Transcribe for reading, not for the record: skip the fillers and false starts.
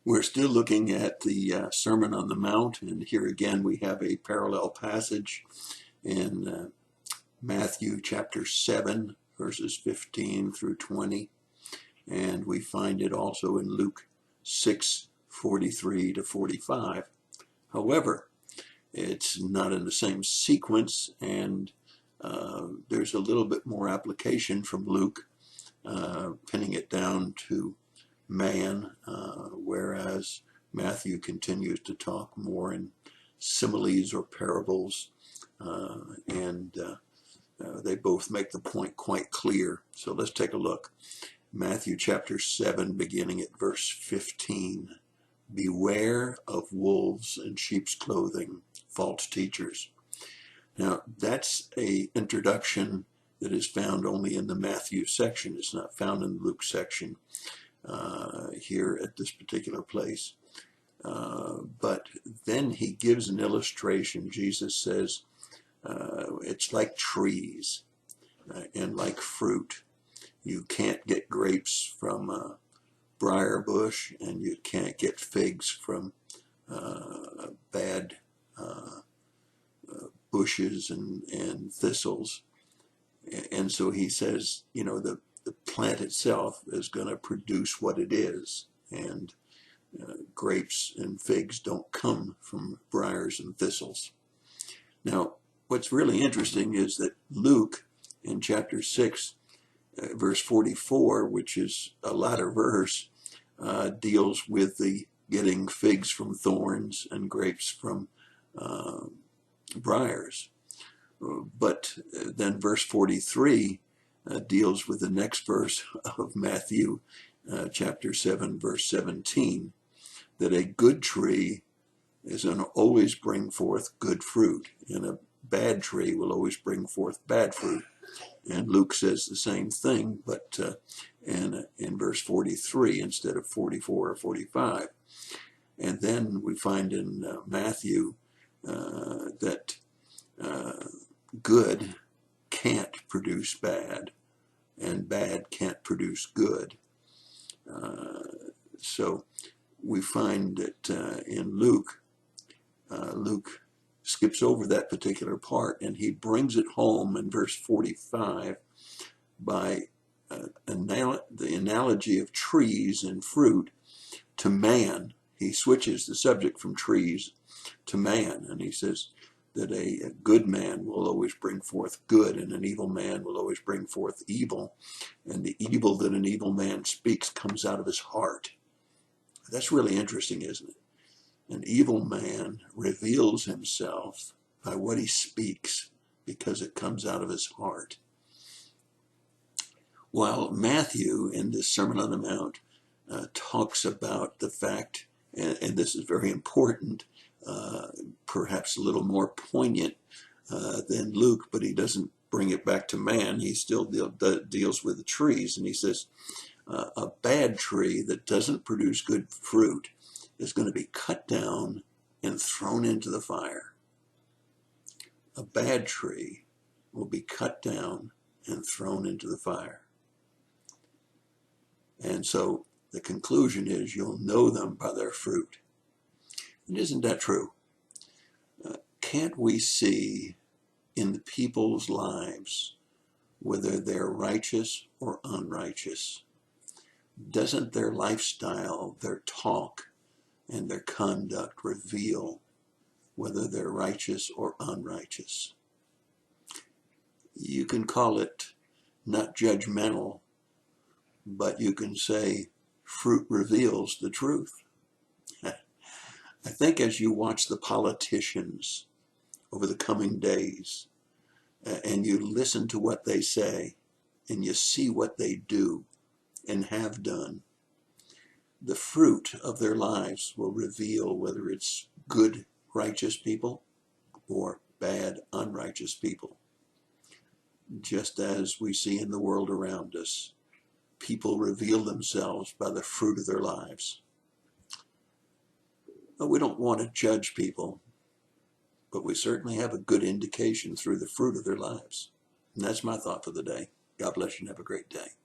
We're still looking at the Sermon on the Mount, and here again we have a parallel passage in Matthew chapter 7, verses 15 through 20, and we find it also in Luke 6, 43 to 45. However, it's not in the same sequence, and there's a little bit more application from Luke, pinning it down to man, whereas Matthew continues to talk more in similes or parables, and they both make the point quite clear. So let's take a look. Matthew chapter 7, beginning at verse 15. Beware of wolves in sheep's clothing, false teachers. Now, that's an introduction that is found only in the Matthew section. It's not found in the Luke section here at this particular place. But then he gives an illustration. Jesus says it's like trees and like fruit. You can't get grapes from a briar bush, and you can't get figs from bad bushes and thistles. And so he says, you know, the plant itself is going to produce what it is, and grapes and figs don't come from briars and thistles. Now, what's really interesting is that Luke in chapter 6, verse 44, which is a latter verse, deals with the getting figs from thorns and grapes from briars. But then verse 43 deals with the next verse of Matthew chapter 7, verse 17, that a good tree is going to always bring forth good fruit, and a bad tree will always bring forth bad fruit. And Luke says the same thing, but in verse 43 instead of 44 or 45. And then we find in Matthew that good can't produce bad, and bad can't produce good. So we find that in Luke, Luke skips over that particular part, and he brings it home in verse 45 by the analogy of trees and fruit to man. He switches the subject from trees to man, and he says that a good man will always bring forth good, and an evil man will always bring forth evil, and the evil that an evil man speaks comes out of his heart. That's really interesting, isn't it? An evil man reveals himself by what he speaks, because it comes out of his heart. While Matthew in this Sermon on the Mount talks about the fact, and this is very important, perhaps a little more poignant than Luke, but he doesn't bring it back to man. He still deals with the trees, and he says a bad tree that doesn't produce good fruit is going to be cut down and thrown into the fire. A bad tree will be cut down and thrown into the fire. And so the conclusion is you'll know them by their fruit. And isn't that true? Can't we see in the people's lives whether they're righteous or unrighteous? Doesn't their lifestyle, their talk, and their conduct reveal whether they're righteous or unrighteous? You can call it not judgmental, but you can say fruit reveals the truth. I think as you watch the politicians over the coming days, and you listen to what they say, and you see what they do and have done, the fruit of their lives will reveal whether it's good, righteous people or bad, unrighteous people. Just as we see in the world around us, people reveal themselves by the fruit of their lives. But we don't want to judge people, but we certainly have a good indication through the fruit of their lives. And that's my thought for the day. God bless you and have a great day.